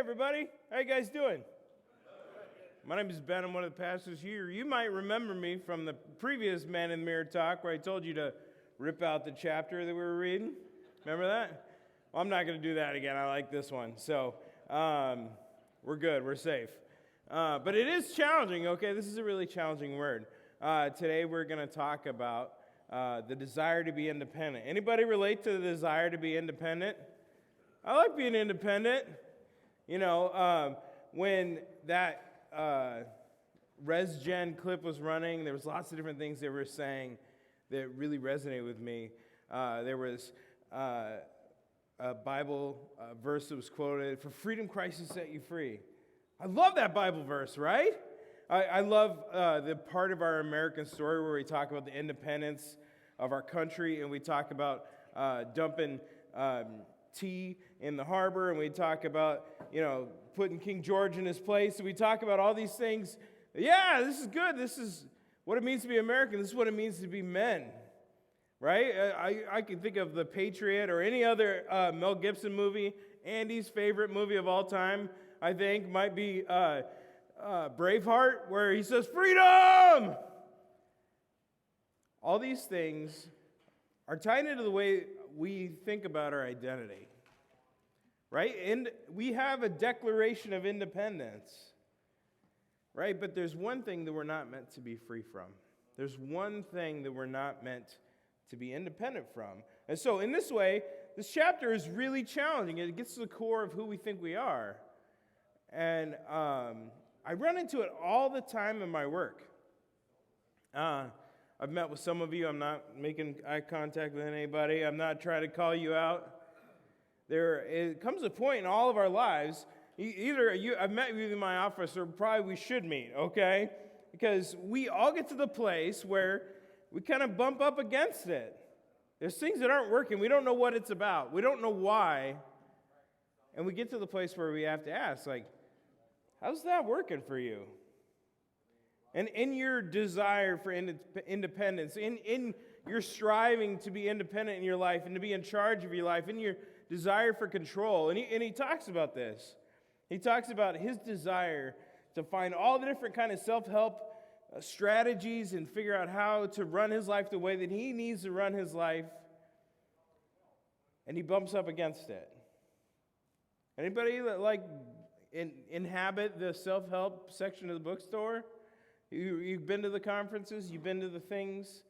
everybody. How you guys doing? My name is Ben. I'm one of the pastors here. You might remember me from the previous Man in the Mirror talk where I told you to rip out the chapter that we were reading. Remember that? Well, I'm not going to do that again. I like this one. So we're good. We're safe. But it is challenging, okay? This is a really challenging word. Today we're going to talk about the desire to be independent. Anybody relate to the desire to be independent? I like being independent. You know, when that Res Gen clip was running, there was lots of different things they were saying that really resonated with me. There was a Bible verse that was quoted, "For freedom Christ has set you free." I love that Bible verse, right? I love the part of our American story where we talk about the independence of our country, and we talk about dumping tea in the harbor, and we talk about, you know, putting King George in his place, and we talk about all these things. Yeah, this is good. This is what it means to be American. This is what it means to be men, right? I can think of The Patriot or any other Mel Gibson movie. Andy's favorite movie of all time, I think, might be Braveheart, where he says, "Freedom!" All these things are tied into the way we think about our identity, right? And we have a declaration of independence, right? But there's one thing that we're not meant to be free from. There's one thing that we're not meant to be independent from. And so in this way, this chapter is really challenging. It gets to the core of who we think we are. And I run into it all the time in my work. I've met with some of you. I'm not making eye contact with anybody. I'm not trying to call you out. It comes a point in all of our lives, I've met you in my office, or probably we should meet, okay? Because we all get to the place where we kind of bump up against it. There's things that aren't working. We don't know what it's about. We don't know why. And we get to the place where we have to ask, like, how's that working for you? And in your desire for independence, in your striving to be independent in your life and to be in charge of your life, in your desire for control, and he talks about this. He talks about his desire to find all the different kind of self-help strategies and figure out how to run his life the way that he needs to run his life, and he bumps up against it. Anybody that inhabit the self-help section of the bookstore? You've been to the conferences, you've been to the things,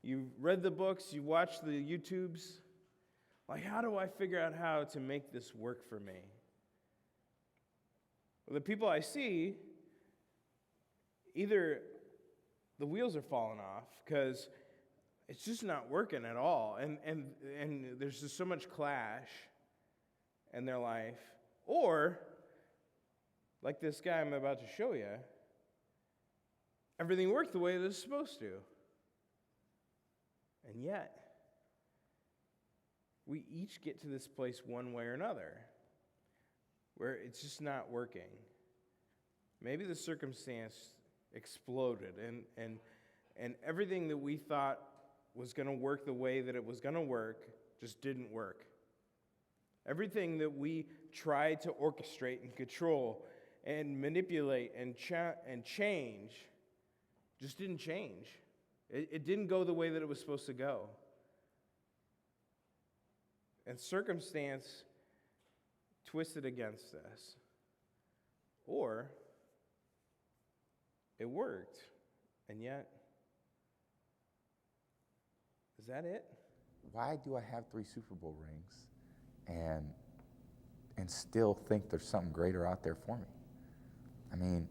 you've read the books, you watched the YouTubes. Like, how do I figure out how to make this work for me? Well, the people I see, either the wheels are falling off because it's just not working at all, and there's just so much clash in their life, or, like this guy I'm about to show you, everything worked the way it was supposed to. And yet, we each get to this place one way or another where it's just not working. Maybe the circumstance exploded and everything that we thought was going to work the way that it was going to work just didn't work. Everything that we tried to orchestrate and control and manipulate and change just didn't change. It didn't go the way that it was supposed to go. And circumstance twisted against us. Or it worked, and yet, is that it? Why do I have 3 Super Bowl rings and still think there's something greater out there for me? I mean,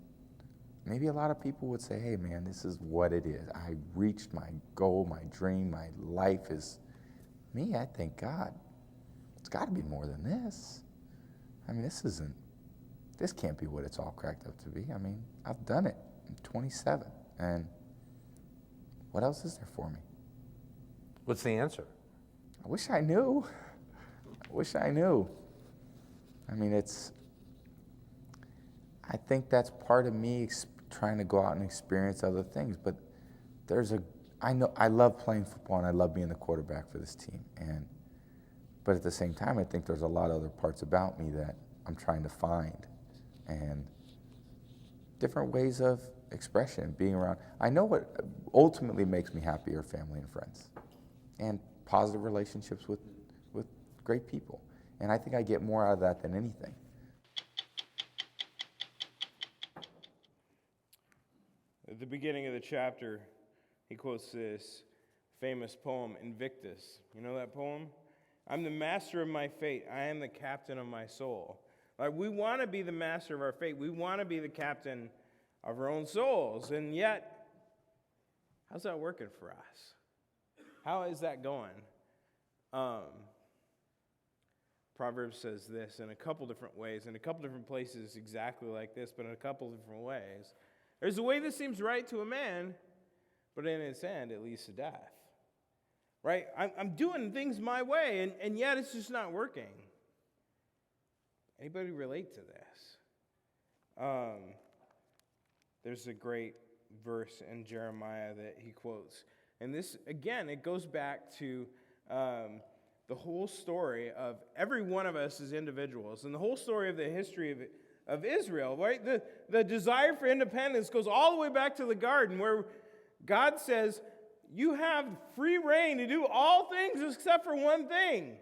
maybe a lot of people would say, hey man, this is what it is. I reached my goal, my dream, my life is me. I think, God, it's got to be more than this. I mean, this can't be what it's all cracked up to be. I mean, I've done it. I'm 27, and what else is there for me? What's the answer? I wish I knew. I mean, I think that's part of me trying to go out and experience other things, but I love playing football and I love being the quarterback for this team, but at the same time, I think there's a lot of other parts about me that I'm trying to find, and different ways of expression, being around. I know what ultimately makes me happy are family and friends, and positive relationships with great people. And I think I get more out of that than anything. At the beginning of the chapter, he quotes this famous poem, Invictus. You know that poem? I'm the master of my fate. I am the captain of my soul. Like, we want to be the master of our fate. We want to be the captain of our own souls. And yet, how's that working for us? How is that going? Proverbs says this in a couple different ways, in a couple different places exactly like this, but in a couple different ways. There's a way that seems right to a man, but in its end, it leads to death. Right? I'm doing things my way, and yet it's just not working. Anybody relate to this? There's a great verse in Jeremiah that he quotes. And this, again, it goes back to the whole story of every one of us as individuals and the whole story of the history of Israel, right? The desire for independence goes all the way back to the garden where God says, you have free reign to do all things except for one thing.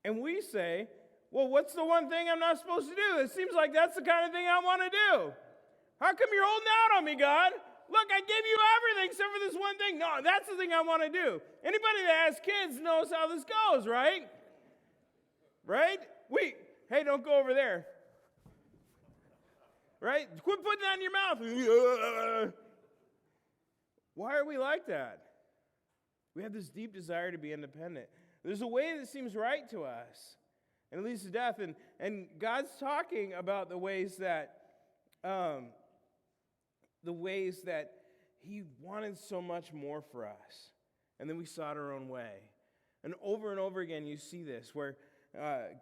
And we say, well, what's the one thing I'm not supposed to do? It seems like that's the kind of thing I want to do. How come you're holding out on me, God? Look, I gave you everything except for this one thing. No, that's the thing I want to do. Anybody that has kids knows how this goes, right? Right? Hey, don't go over there. Right? Quit putting that in your mouth. Why are we like that? We have this deep desire to be independent. There's a way that seems right to us, and it leads to death. And God's talking about the ways that He wanted so much more for us, and then we sought our own way. And over again, you see this, where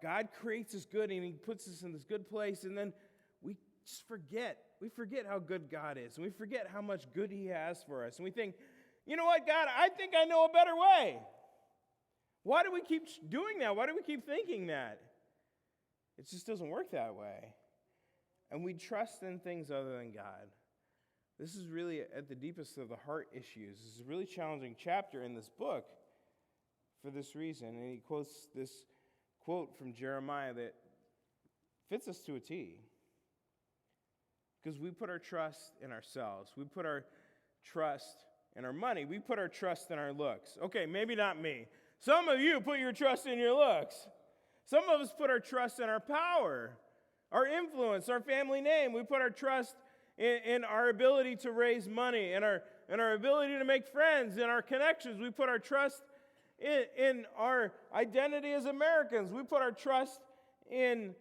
God creates us good, and He puts us in this good place, and then we just forget. We forget how good God is, and we forget how much good He has for us. And we think, you know what, God, I think I know a better way. Why do we keep doing that? Why do we keep thinking that? It just doesn't work that way. And we trust in things other than God. This is really at the deepest of the heart issues. This is a really challenging chapter in this book for this reason. And he quotes this quote from Jeremiah that fits us to a T. Because we put our trust in ourselves. We put our trust in our money. We put our trust in our looks. Okay, maybe not me. Some of you put your trust in your looks. Some of us put our trust in our power, our influence, our family name. We put our trust in our ability to raise money, in our ability to make friends, in our connections. We put our trust in our identity as Americans. We put our trust in,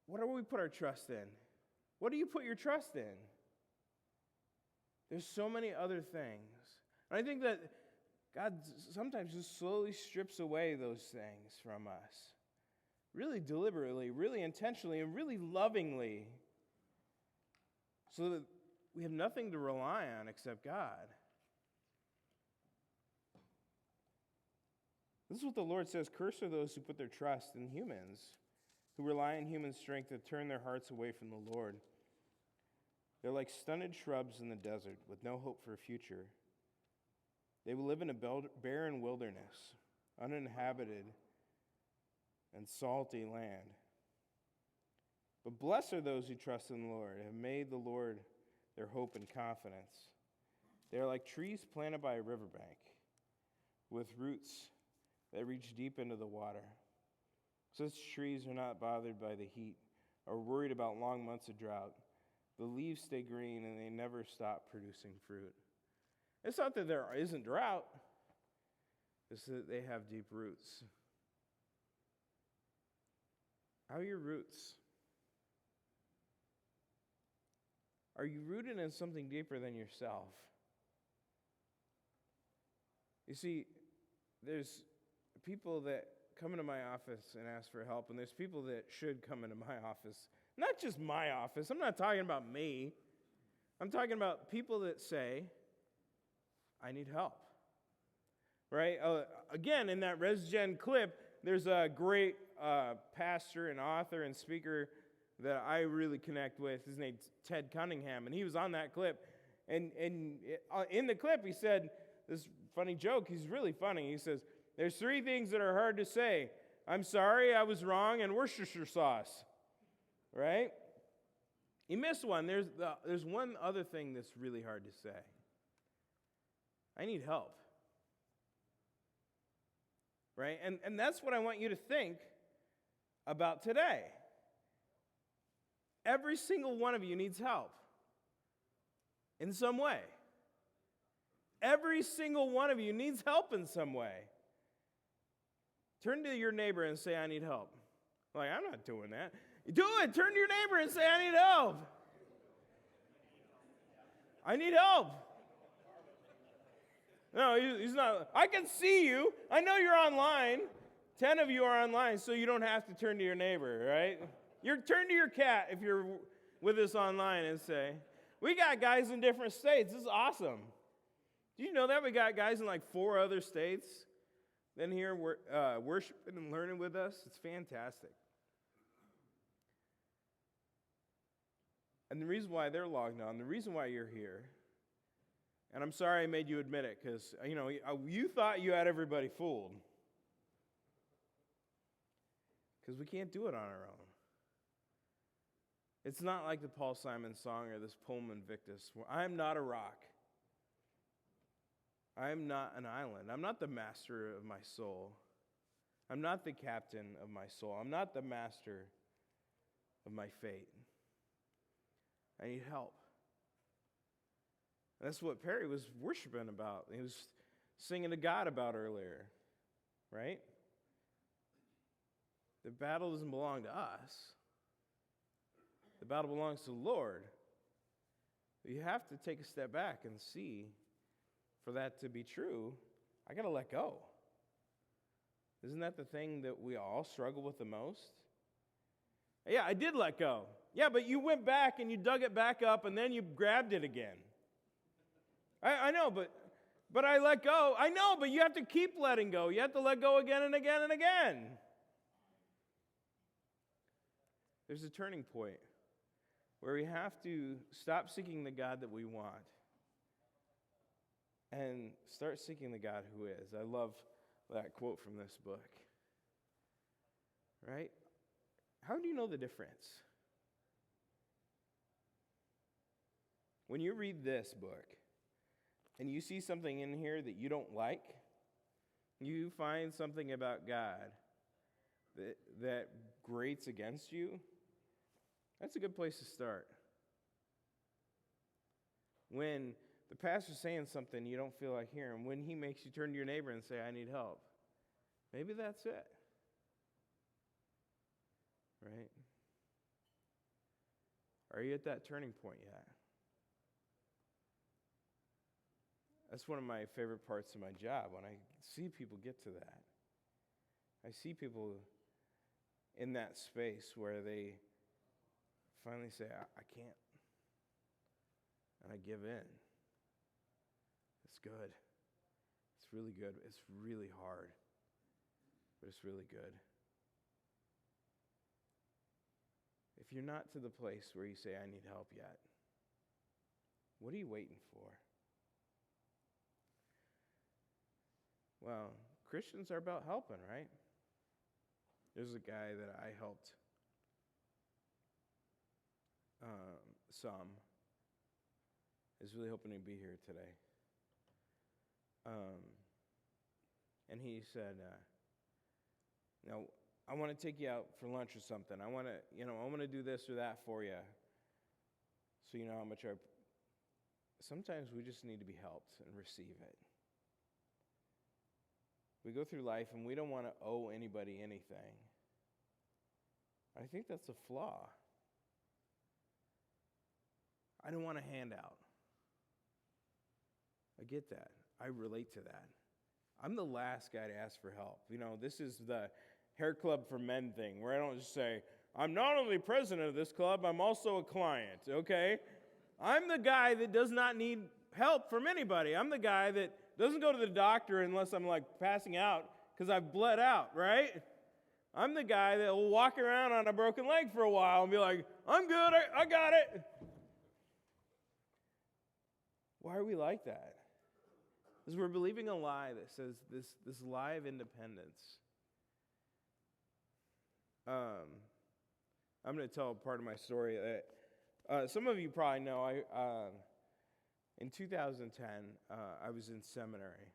what do we put our trust in? What do you put your trust in? There's so many other things. And I think that God sometimes just slowly strips away those things from us. Really deliberately, really intentionally, and really lovingly. So that we have nothing to rely on except God. This is what the Lord says. Cursed are those who put their trust in humans, who rely on human strength to turn their hearts away from the Lord. They're like stunted shrubs in the desert with no hope for a future. They will live in a barren wilderness, uninhabited and salty land. But blessed are those who trust in the Lord, have made the Lord their hope and confidence. They are like trees planted by a riverbank, with roots that reach deep into the water. Such trees are not bothered by the heat or worried about long months of drought. The leaves stay green and they never stop producing fruit. It's not that there isn't drought. It's that they have deep roots. How are your roots? Are you rooted in something deeper than yourself? You see, there's people that come into my office and ask for help, and there's people that should come into my office. Not just my office. I'm not talking about me. I'm talking about people that say, I need help. Right? Again, in that ResGen clip, There's a great pastor and author and speaker that I really connect with. His name's Ted Cunningham, and he was on that clip. And in the clip, he said this funny joke. He's really funny. He says, there's 3 things that are hard to say. I'm sorry, I was wrong, and Worcestershire sauce. Right? He missed one. There's one other thing that's really hard to say. I need help. Right? And that's what I want you to think about today. Every single one of you needs help in some way. Every single one of you needs help in some way. Turn to your neighbor and say, I need help. Like, I'm not doing that. Do it. Turn to your neighbor and say, I need help. I need help. No, he's not. I can see you. I know you're online. 10 of you are online, so you don't have to turn to your neighbor, right? Turn to your cat if you're with us online and say, we got guys in different states. This is awesome. Do you know that we got guys in like 4 other states then here worshiping and learning with us? It's fantastic. And the reason why they're logged on, the reason why you're here, and I'm sorry I made you admit it, because you thought you had everybody fooled. Because we can't do it on our own. It's not like the Paul Simon song or this Pullman Victus, where I'm not a rock. I'm not an island. I'm not the master of my soul. I'm not the captain of my soul. I'm not the master of my fate. I need help. That's what Perry was worshiping about. He was singing to God about earlier, right? The battle doesn't belong to us. The battle belongs to the Lord. But you have to take a step back and see, for that to be true, I got to let go. Isn't that the thing that we all struggle with the most? Yeah, I did let go. Yeah, but you went back and you dug it back up and then you grabbed it again. I know, but I let go. I know, but you have to keep letting go. You have to let go again and again and again. There's a turning point where we have to stop seeking the God that we want and start seeking the God who is. I love that quote from this book. Right? How do you know the difference? When you read this book and you see something in here that you don't like, you find something about God that grates against you, that's a good place to start. When the pastor's saying something you don't feel like hearing, when he makes you turn to your neighbor and say, I need help, maybe that's it. Right? Are you at that turning point yet? That's one of my favorite parts of my job, when I see people get to that. I see people in that space where they finally say, I can't. And I give in. It's good. It's really good. It's really hard. But it's really good. If you're not to the place where you say, I need help yet, what are you waiting for? Well, Christians are about helping, right? There's a guy that I helped some. Is really hoping to be here today. And he said, I want to take you out for lunch or something. I want to do this or that for you. So you know how much sometimes we just need to be helped and receive it. We go through life and we don't want to owe anybody anything. I think that's a flaw. I don't want a handout. I get that. I relate to that. I'm the last guy to ask for help. This is the hair club for men thing, where I don't just say, I'm not only president of this club, I'm also a client, okay? I'm the guy that does not need help from anybody. I'm the guy that doesn't go to the doctor unless I'm like passing out because I've bled out, right? I'm the guy that will walk around on a broken leg for a while and be like, I'm good, I got it. Why are we like that? Because we're believing a lie that says this lie of independence. I'm going to tell part of my story that some of you probably know. In 2010, I was in seminary.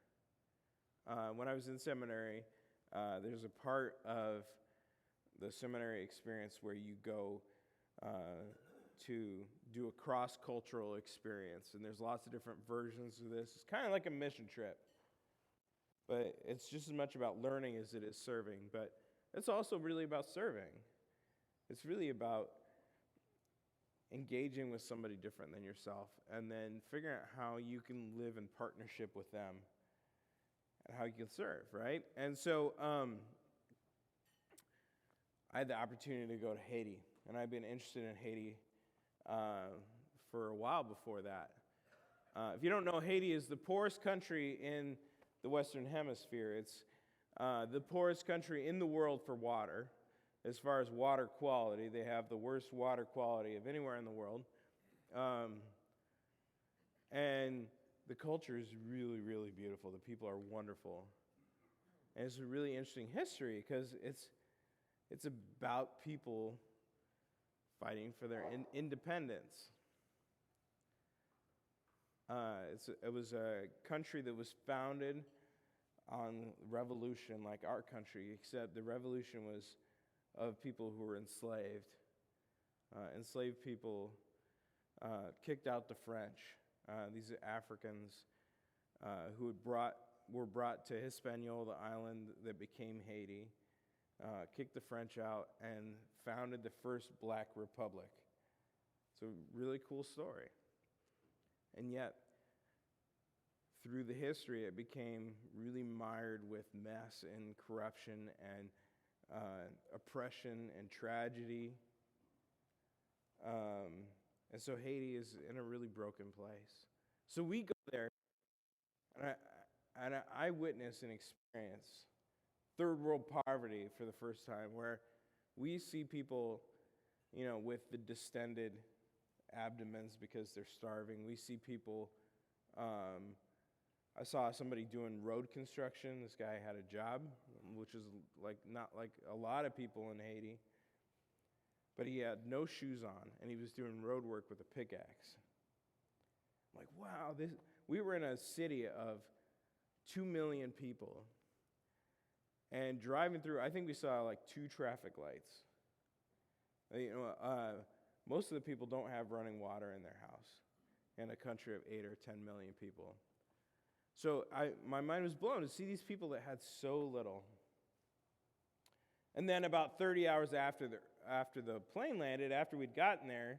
When I was in seminary, there's a part of the seminary experience where you go to do a cross-cultural experience, and there's lots of different versions of this. It's kind of like a mission trip, but it's just as much about learning as it is serving, but it's also really about serving. It's really about engaging with somebody different than yourself and then figuring out how you can live in partnership with them and how you can serve, right? And so I had the opportunity to go to Haiti, and I've been interested in Haiti for a while before that. If you don't know, Haiti is the poorest country in the Western Hemisphere. It's the poorest country in the world for water. As far as water quality, they have the worst water quality of anywhere in the world. And the culture is really, really beautiful. The people are wonderful. And it's a really interesting history because it's about people fighting for their independence. It was a country that was founded on revolution like our country, except the revolution was of people who were enslaved. Enslaved people kicked out the French. These Africans who were brought to Hispaniola, the island that became Haiti, kicked the French out and founded the first black republic. It's a really cool story. And yet, through the history, it became really mired with mess and corruption and oppression and tragedy. And so Haiti is in a really broken place. So we go there, and I witness and experience third world poverty for the first time, where we see people, with the distended abdomens because they're starving. We see people, I saw somebody doing road construction. This guy had a job, which is not like a lot of people in Haiti. But he had no shoes on, and he was doing road work with a pickaxe. I'm like, wow, we were in a city of 2 million people. And driving through, I think we saw 2 traffic lights. Most of the people don't have running water in their house in a country of 8 or 10 million people. So my mind was blown to see these people that had so little. And then about 30 hours after the plane landed, after we'd gotten there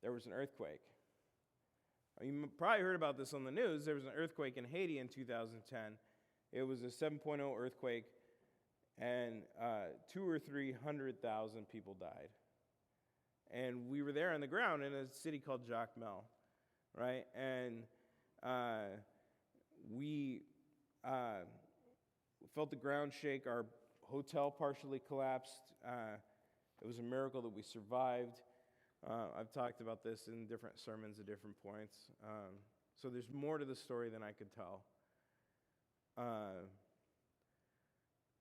was an earthquake. You probably heard about this on the news. There was an earthquake in Haiti in 2010. It was a 7.0 earthquake, and 200,000 or 300,000 people died. And we were there on the ground in a city called Jacmel, right? And we felt the ground shake. Our hotel partially collapsed. It was a miracle that we survived. I've talked about this in different sermons at different points. So there's more to the story than I could tell.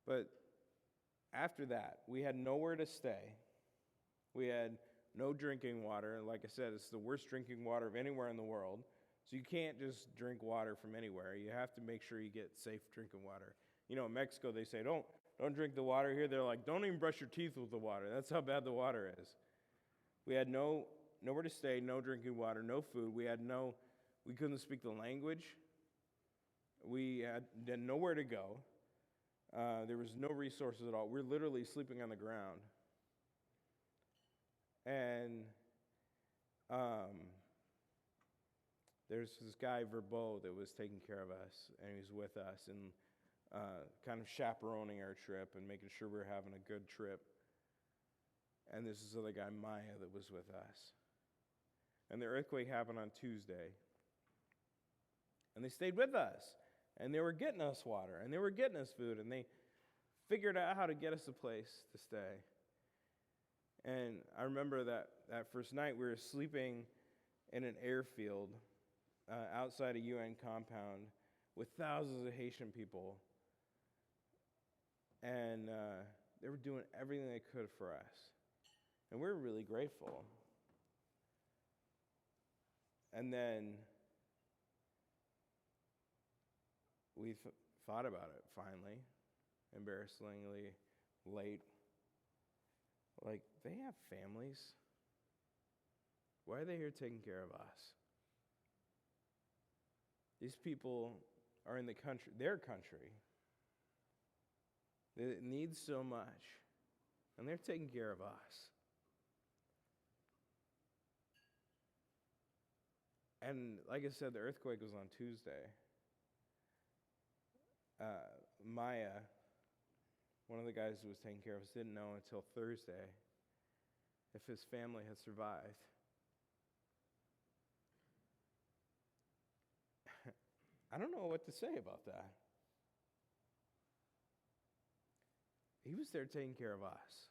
But after that, we had nowhere to stay. We had no drinking water. Like I said, it's the worst drinking water of anywhere in the world. So you can't just drink water from anywhere. You have to make sure you get safe drinking water. In Mexico, they say, don't drink the water here. They're like, don't even brush your teeth with the water. That's how bad the water is. We had nowhere to stay, no drinking water, no food. We couldn't speak the language. We had nowhere to go. There was no resources at all. We're literally sleeping on the ground. And there's this guy, Verbeau, that was taking care of us, and he was with us and kind of chaperoning our trip and making sure we were having a good trip. And this is the other guy, Maya, that was with us. And the earthquake happened on Tuesday. And they stayed with us. And they were getting us water, and they were getting us food, and they figured out how to get us a place to stay. And I remember that first night we were sleeping in an airfield outside a UN compound with thousands of Haitian people. And they were doing everything they could for us. And we were really grateful. And then we thought about it finally, embarrassingly late. Like, they have families. Why are they here taking care of us? These people are in their country. They need so much, and they're taking care of us. And like I said, the earthquake was on Tuesday. Maya, one of the guys who was taking care of us, didn't know until Thursday if his family had survived. I don't know what to say about that. He was there taking care of us.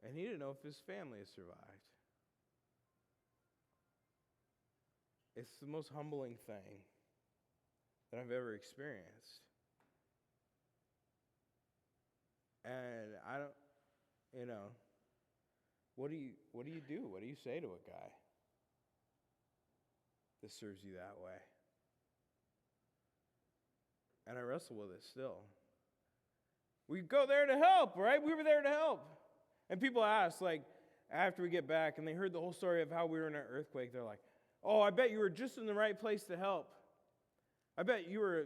And he didn't know if his family had survived. It's the most humbling thing that I've ever experienced. And I don't, what do you do? What do you say to a guy that serves you that way? And I wrestle with it still. We go there to help, right? We were there to help. And people ask, like, after we get back and they heard the whole story of how we were in an earthquake, they're like, oh, I bet you were just in the right place to help. I bet you were,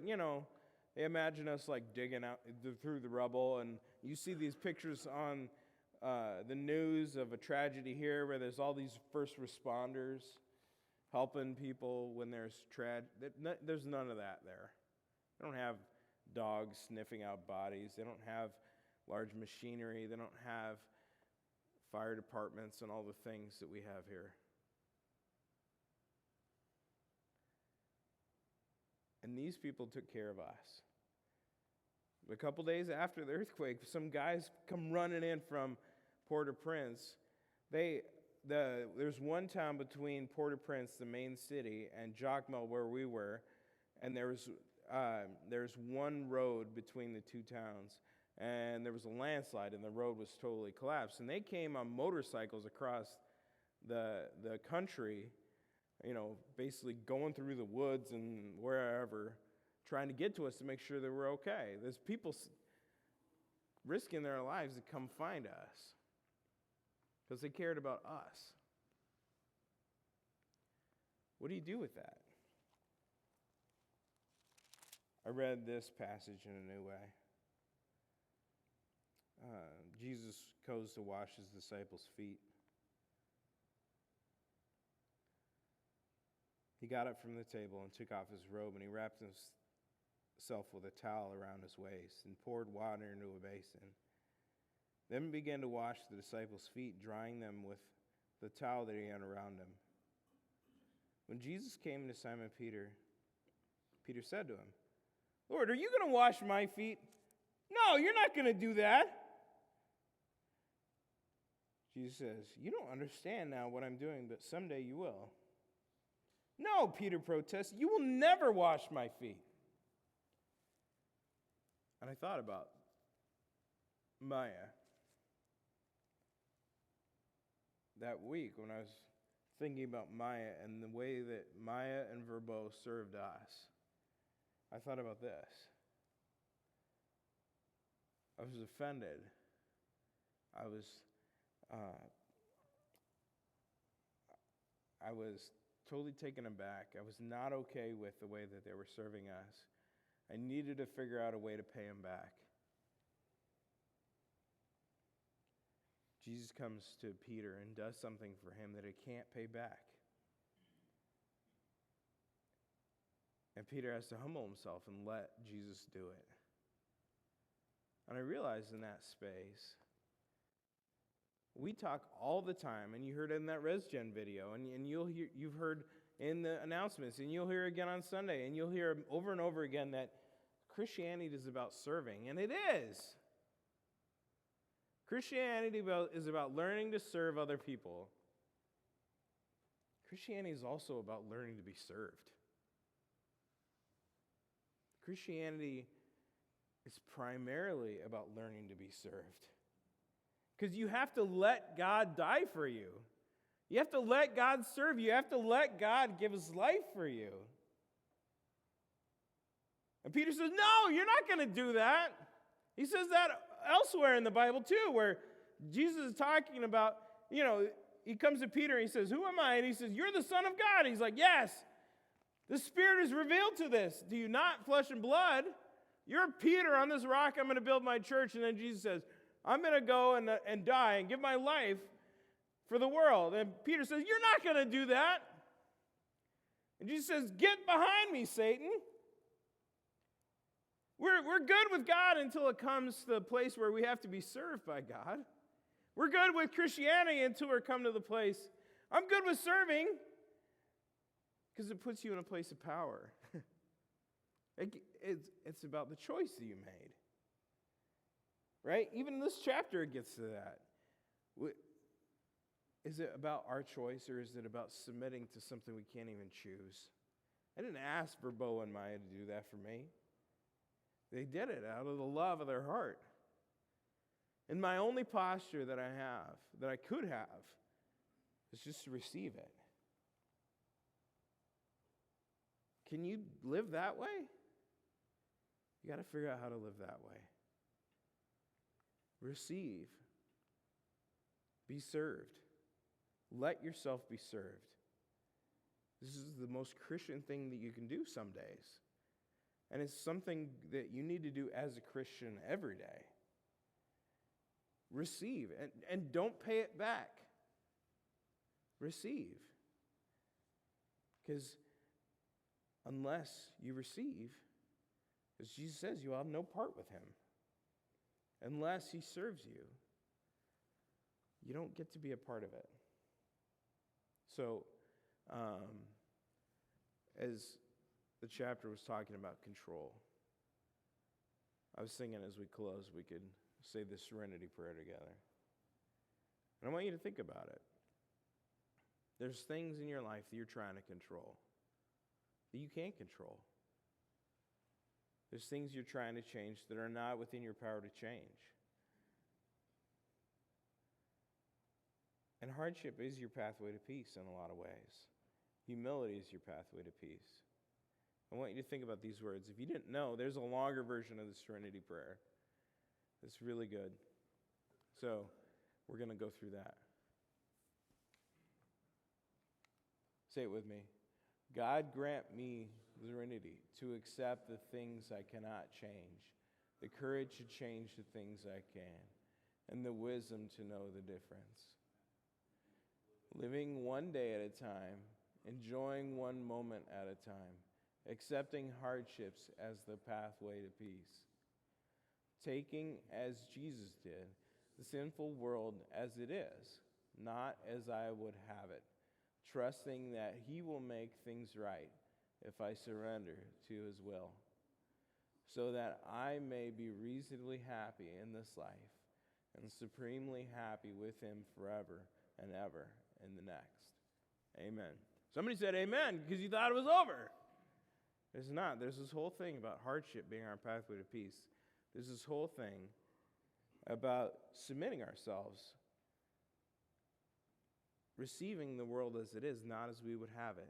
they imagine us like digging out through the rubble, and you see these pictures on the news of a tragedy here where there's all these first responders helping people when there's there's none of that there. They don't have dogs sniffing out bodies. They don't have large machinery. They don't have fire departments and all the things that we have here. And these people took care of us. A couple days after the earthquake, some guys come running in from Port-au-Prince. There's one town between Port-au-Prince, the main city, and Jacmel, where we were, and there's one road between the two towns. And there was a landslide, and the road was totally collapsed. And they came on motorcycles across the country, basically going through the woods and wherever, trying to get to us to make sure that we're okay. There's people risking their lives to come find us because they cared about us. What do you do with that? I read this passage in a new way. Jesus goes to wash his disciples' feet. He got up from the table and took off his robe, and he wrapped himself with a towel around his waist and poured water into a basin. Then began to wash the disciples' feet, drying them with the towel that he had around him. When Jesus came to Simon Peter, Peter said to him, Lord, are you going to wash my feet? No, you're not going to do that. Jesus says, you don't understand now what I'm doing, but someday you will. No, Peter protests, you will never wash my feet. And I thought about Maya that week when I was thinking about Maya and the way that Maya and Verbo served us. I thought about this. I was offended. I was totally taken aback. I was not okay with the way that they were serving us. I needed to figure out a way to pay them back. Jesus comes to Peter and does something for him that he can't pay back. And Peter has to humble himself and let Jesus do it. And I realized in that space, we talk all the time, and you heard it in that ResGen video, and you've heard in the announcements, and you'll hear again on Sunday, and you'll hear over and over again that Christianity is about serving, and it is. Christianity is about learning to serve other people. Christianity is also about learning to be served. Christianity is primarily about learning to be served. Because you have to let God die for you. You have to let God serve you. You have to let God give his life for you. And Peter says, no, you're not going to do that. He says that elsewhere in the Bible too, where Jesus is talking about, he comes to Peter and he says, who am I? And he says, you're the Son of God. He's like, yes, the Spirit is revealed to this. Do you not flesh and blood? You're Peter, on this rock I'm going to build my church. And then Jesus says, I'm going to go and die and give my life for the world. And Peter says, you're not going to do that. And Jesus says, get behind me, Satan. We're good with God until it comes to the place where we have to be served by God. We're good with Christianity until we come to the place, I'm good with serving, because it puts you in a place of power. It's about the choice that you made. Right? Even in this chapter, it gets to that. Is it about our choice, or is it about submitting to something we can't even choose? I didn't ask for Bo and Maya to do that for me. They did it out of the love of their heart. And my only posture that I could have, is just to receive it. Can you live that way? You got to figure out how to live that way. Receive. Be served. Let yourself be served. This is the most Christian thing that you can do some days. And it's something that you need to do as a Christian every day. Receive. And don't pay it back. Receive. Because unless you receive, as Jesus says, you will have no part with him. Unless he serves you, you don't get to be a part of it. So, as the chapter was talking about control, I was thinking as we close, we could say the serenity prayer together. And I want you to think about it. There's things in your life that you're trying to control that you can't control. There's things you're trying to change that are not within your power to change. And hardship is your pathway to peace in a lot of ways. Humility is your pathway to peace. I want you to think about these words. If you didn't know, there's a longer version of the Serenity Prayer. It's really good. So we're going to go through that. Say it with me. God grant me serenity to accept the things I cannot change, the courage to change the things I can, and the wisdom to know the difference. Living one day at a time, enjoying one moment at a time, accepting hardships as the pathway to peace. Taking, as Jesus did, the sinful world as it is, not as I would have it, trusting that he will make things right if I surrender to his will, so that I may be reasonably happy in this life and supremely happy with him forever and ever in the next. Amen. Somebody said amen because you thought it was over. It's not. There's this whole thing about hardship being our pathway to peace. There's this whole thing about submitting ourselves, receiving the world as it is, not as we would have it.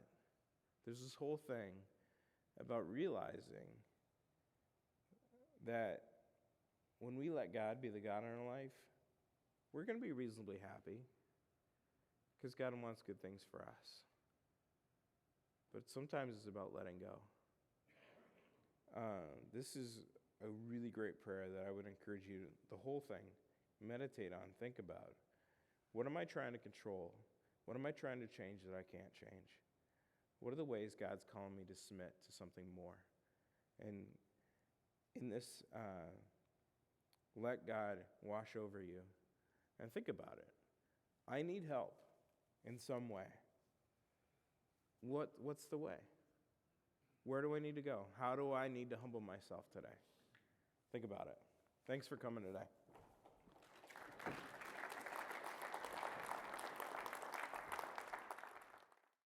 There's this whole thing about realizing that when we let God be the God in our life, we're going to be reasonably happy because God wants good things for us. But sometimes it's about letting go. This is a really great prayer that I would encourage you to, the whole thing, meditate on, think about. What am I trying to control? What am I trying to change that I can't change? What are the ways God's calling me to submit to something more? And in this, let God wash over you. And think about it. I need help in some way. What's the way? Where do I need to go? How do I need to humble myself today? Think about it. Thanks for coming today.